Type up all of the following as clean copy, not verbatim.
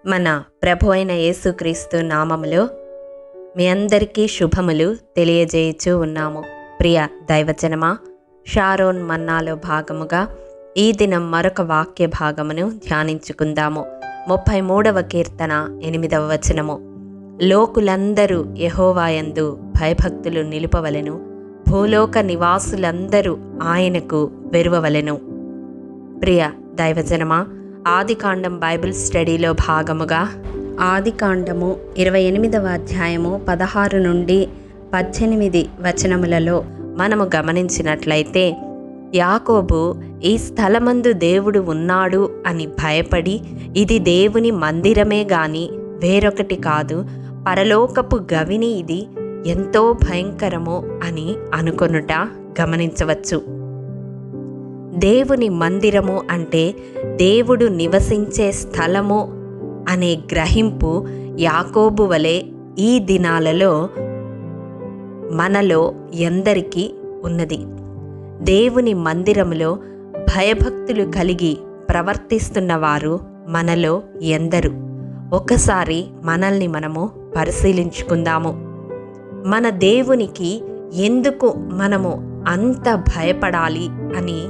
మన ప్రభు అయిన యేసుక్రీస్తు నామములో మీ అందరికీ శుభములు తెలియజేయచ్చు ఉన్నాము. ప్రియ దైవజనమా, షారోన్ మన్నాలో భాగముగా ఈ దినం మరొక వాక్య భాగమును ధ్యానించుకుందాము. 33వ కీర్తన 8వ వచనము. లోకులందరూ యెహోవాయందు భయభక్తులు నిలుపవలెను, భూలోక నివాసులందరూ ఆయనకు వెరువవలెను. ప్రియ దైవజనమా, ఆదికాండం బైబిల్ స్టడీలో భాగముగా ఆదికాండము 28వ అధ్యాయము 16 నుండి 18 వచనములలో మనము గమనించినట్లయితే, యాకోబు ఈ స్థలమందు దేవుడు ఉన్నాడు అని భయపడి, ఇది దేవుని మందిరమే గాని వేరొకటి కాదు, పరలోకపు గవిని ఇది, ఎంతో భయంకరము అని అనుకొనుట గమనించవచ్చు. దేవుని మందిరము అంటే దేవుడు నివసించే స్థలము అనే గ్రహింపు యాకోబు వలె ఈ దినాలలో మనలో ఎందరికీ ఉన్నది. దేవుని మందిరములో భయభక్తులు కలిగి ప్రవర్తిస్తున్న వారు మనలో ఎందరు? ఒకసారి మనల్ని మనము పరిశీలించుకుందాము. మన దేవునికి ఎందుకు మనము అంత భయపడాలి అని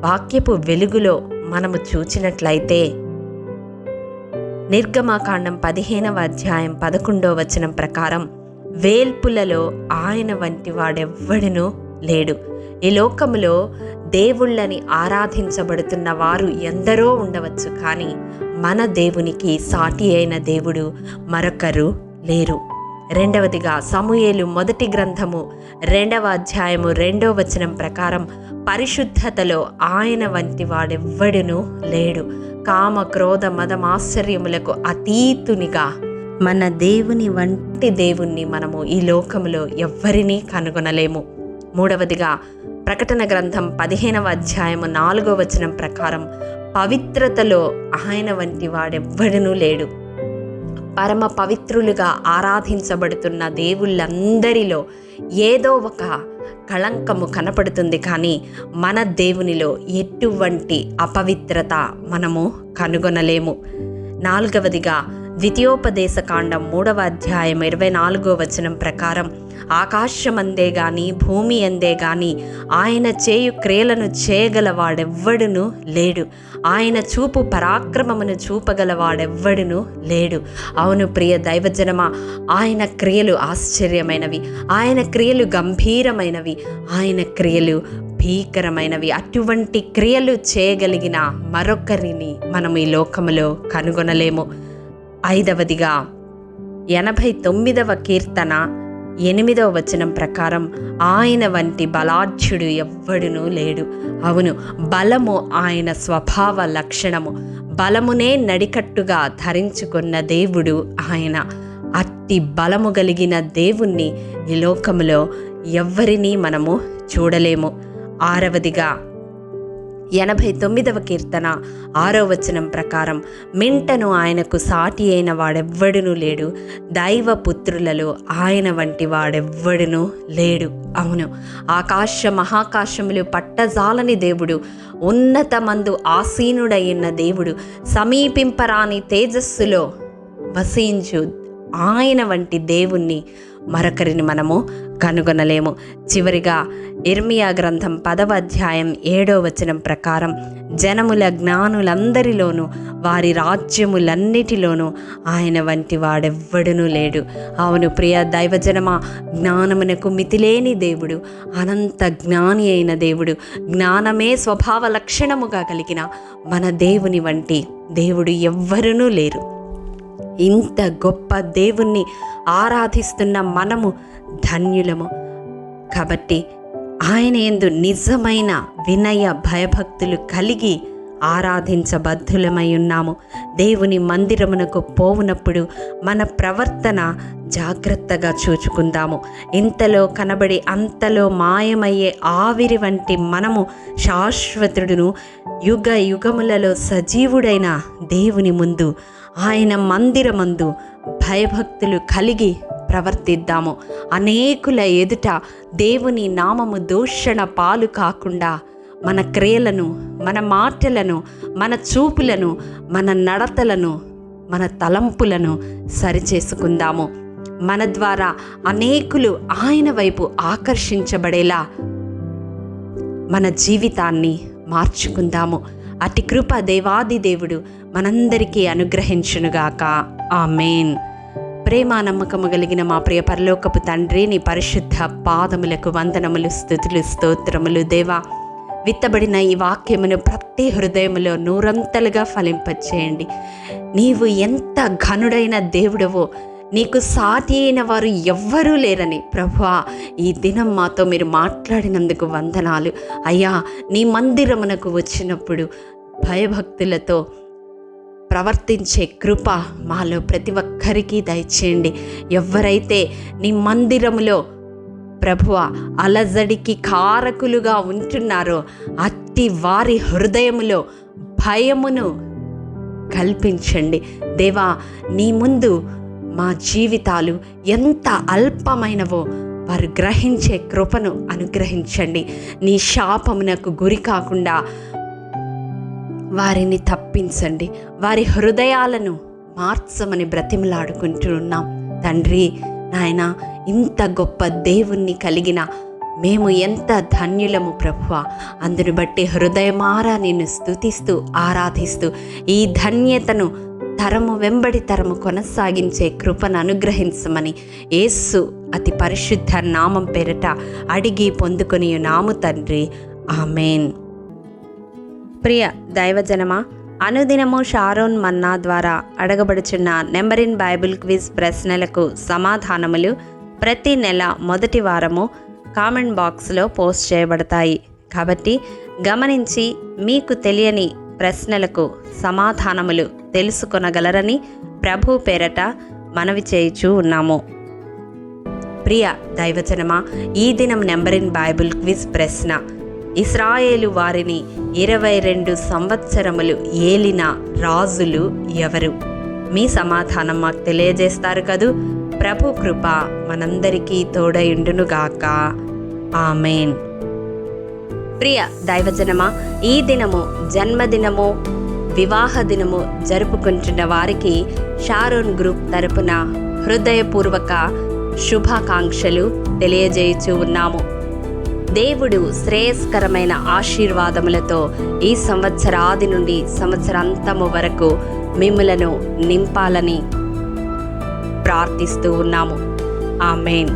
వాక్యపు వెలుగులో మనము చూచినట్లయితే, నిర్గమాకాండం 15వ అధ్యాయం 11వ వచనం ప్రకారం, వేల్పులలో ఆయన వంటి వాడెవ్వడునూ లేడు. ఈ లోకములో దేవుళ్ళని ఆరాధించబడుతున్న వారు ఎందరో ఉండవచ్చు, కానీ మన దేవునికి సాటి అయిన దేవుడు మరొకరు లేరు. రెండవదిగా సమూయేలు మొదటి గ్రంథము 2వ అధ్యాయము 2వ వచనం ప్రకారం, పరిశుద్ధతలో ఆయన వంటి వాడెవ్వడునూ లేడు. కామ క్రోధ మదమాశ్చర్యములకు అతీతునిగా మన దేవుని వంటి దేవుణ్ణి మనము ఈ లోకములో ఎవ్వరినీ కనుగొనలేము. మూడవదిగా ప్రకటన గ్రంథం 15వ అధ్యాయము 4వ వచనం ప్రకారం, పవిత్రతలో ఆయన వంటి వాడెవ్వడునూ లేడు. పరమ పవిత్రులుగా ఆరాధించబడుతున్న దేవుళ్ళందరిలో ఏదో ఒక కళంకము కనపడుతుంది, కానీ మన దేవునిలో ఎటువంటి అపవిత్రత మనము కనుగొనలేము. నాలుగవదిగా ద్వితీయోపదేశకాండం 3వ అధ్యాయం 24వ వచనం ప్రకారం, ఆకాశమందే గాని భూమి అందే గాని ఆయన చేయు క్రియలను చేయగలవాడెవ్వడునూ లేడు. ఆయన చూపు పరాక్రమమును చూపగలవాడెవ్వడునూ లేడు. అవును ప్రియ దైవజనమా, ఆయన క్రియలు ఆశ్చర్యమైనవి, ఆయన క్రియలు గంభీరమైనవి, ఆయన క్రియలు భీకరమైనవి. అటువంటి క్రియలు చేయగలిగిన మరొకరిని మనం ఈ లోకములో కనుగొనలేము. ఐదవదిగా 89వ కీర్తన 8వ వచనం ప్రకారం, ఆయన వంటి బలాఢ్యుడు ఎవ్వడునూ లేడు. అవును, బలము ఆయన స్వభావ లక్షణము. బలమునే నడికట్టుగా ధరించుకున్న దేవుడు ఆయన. అట్టి బలము కలిగిన దేవుణ్ణి ఈ లోకములో ఎవ్వరినీ మనము చూడలేము. ఆరవదిగా 89వ కీర్తన 6వ వచనం ప్రకారం, మింటను ఆయనకు సాటి అయిన వాడెవ్వడునూ లేడు, దైవపుత్రులలో ఆయన వంటి వాడెవ్వడునూ లేడు. అవును, ఆకాశ మహాకాశములు పట్టజాలని దేవుడు, ఉన్నతమందు ఆసీనుడైన దేవుడు, సమీపింపరాని తేజస్సులో వసించు ఆయన వంటి దేవుణ్ణి మరొకరిని మనము కనుగొనలేము. చివరిగా ఇర్మియా గ్రంథం 10వ అధ్యాయం 7వ వచనం ప్రకారం, జనముల జ్ఞానులందరిలోనూ వారి రాజ్యములన్నిటిలోనూ ఆయన వంటి వాడెవ్వడునూ లేడు. అవును ప్రియ దైవజనమా, జ్ఞానమునకు మితిలేని దేవుడు, అనంత జ్ఞాని అయిన దేవుడు, జ్ఞానమే స్వభావ లక్షణముగా కలిగిన మన దేవుని వంటి దేవుడు ఎవ్వరునూ లేరు. ఇంత గొప్ప దేవుణ్ణి ఆరాధిస్తున్న మనము ధన్యులము. కాబట్టి ఆయన యందు నిజమైన వినయ భయభక్తులు కలిగి ఆరాధించబద్ధులమై ఉన్నాము. దేవుని మందిరమునకు పోవునప్పుడు మన ప్రవర్తన జాగ్రత్తగా చూచుకుందాము. ఇంతలో కనబడి అంతలో మాయమయ్యే ఆవిరి వంటి మనము శాశ్వతుడును యుగ యుగములలో సజీవుడైన దేవుని ముందు, ఆయన మందిరమందు భయభక్తులు కలిగి ప్రవర్తిద్దాము. అనేకుల ఎదుట దేవుని నామము దూషణ పాలు కాకుండా మన క్రియలను, మన మాటలను, మన చూపులను, మన నడతలను మన తలంపులను సరిచేసుకుందాము. మన ద్వారా అనేకులు ఆయన వైపు ఆకర్షించబడేలా మన జీవితాన్ని మార్చుకుందాము. అతి కృప దేవాది దేవుడు మనందరికీ అనుగ్రహించునుగాక. ఆమేన్. ప్రేమ నమ్మకము కలిగిన మా ప్రియ పరలోకపు తండ్రి, నీ పరిశుద్ధ పాదములకు వందనములు, స్తుతులు, స్తోత్రములు. దేవా, విత్తబడిన ఈ వాక్యమును ప్రతి హృదయములో నూరంతలుగా ఫలింపచేయండి. నీవు ఎంత ఘనుడైన దేవుడవో, నీకు సాటి అయిన వారు ఎవ్వరూ లేరని ప్రభువా, ఈ దినం మాతో మీరు మాట్లాడినందుకు వందనాలు. అయ్యా, నీ మందిరమునకు వచ్చినప్పుడు భయభక్తులతో ప్రవర్తించే కృప మాలో ప్రతి ఒక్కరికి దయచేయండి. ఎవరైతే నీ మందిరములో ప్రభువా అలజడికి కారకులుగా ఉంటున్నారో అట్టి వారి హృదయములో భయమును కల్పించండి. దేవా, నీ ముందు మా జీవితాలు ఎంత అల్పమైనవో వారు గ్రహించే కృపను అనుగ్రహించండి. నీ శాపమునకు గురి కాకుండా వారిని తప్పించండి. వారి హృదయాలను మార్చమని బ్రతిమలాడుకుంటున్నాం తండ్రి. నాయన, ఇంత గొప్ప దేవుణ్ణి కలిగిన మేము ఎంత ధన్యులము ప్రభువా. అందును బట్టి హృదయమారా నిన్ను స్తుతిస్తూ ఆరాధిస్తూ ఈ ధన్యతను తరము వెంబడి తరము కొనసాగించే కృపను అనుగ్రహించమని యేసు అతి పరిశుద్ధ నామం పేరట అడిగి పొందుకొని నాము తండ్రి. ఆమేన్. ప్రియ దైవజనమా, అనుదినము షారోన్ మన్నా ద్వారా అడగబడుచున్న నెంబర్ ఇన్ బైబిల్ క్విజ్ ప్రశ్నలకు సమాధానములు ప్రతి నెల మొదటి వారము కామెంట్ బాక్స్లో పోస్ట్ చేయబడతాయి. కాబట్టి గమనించి మీకు తెలియని ప్రశ్నలకు సమాధానములు తెలుసుకొనగలరని ప్రభు పేరట మనవి చేయుచూ ఉన్నాము. ప్రియ దైవజనమా, ఈ దినం నెంబర్ ఇన్ బైబిల్ క్విజ్ ప్రశ్న: ఇశ్రాయేలు వారిని 22 సంవత్సరములు ఏలిన రాజులు ఎవరు? మీ సమాధానం మాకు తెలియజేస్తారు కదూ. ప్రభు కృప మనందరికీ తోడయుండునుగాక. ఆమేన్. ప్రియ దైవజనమా, ఈ దినము జన్మదినము, వివాహ దినము జరుపుకుంటున్న వారికి షారోన్ గ్రూప్ తరపున హృదయపూర్వక శుభాకాంక్షలు తెలియజేయుచూ ఉన్నాము. దేవుడు శ్రేయస్కరమైన ఆశీర్వాదములతో ఈ సంవత్సరాది నుండి సంవత్సరాంతము వరకు మిమ్ములను నింపాలని ప్రార్థిస్తూ ఉన్నాము. ఆమేన్.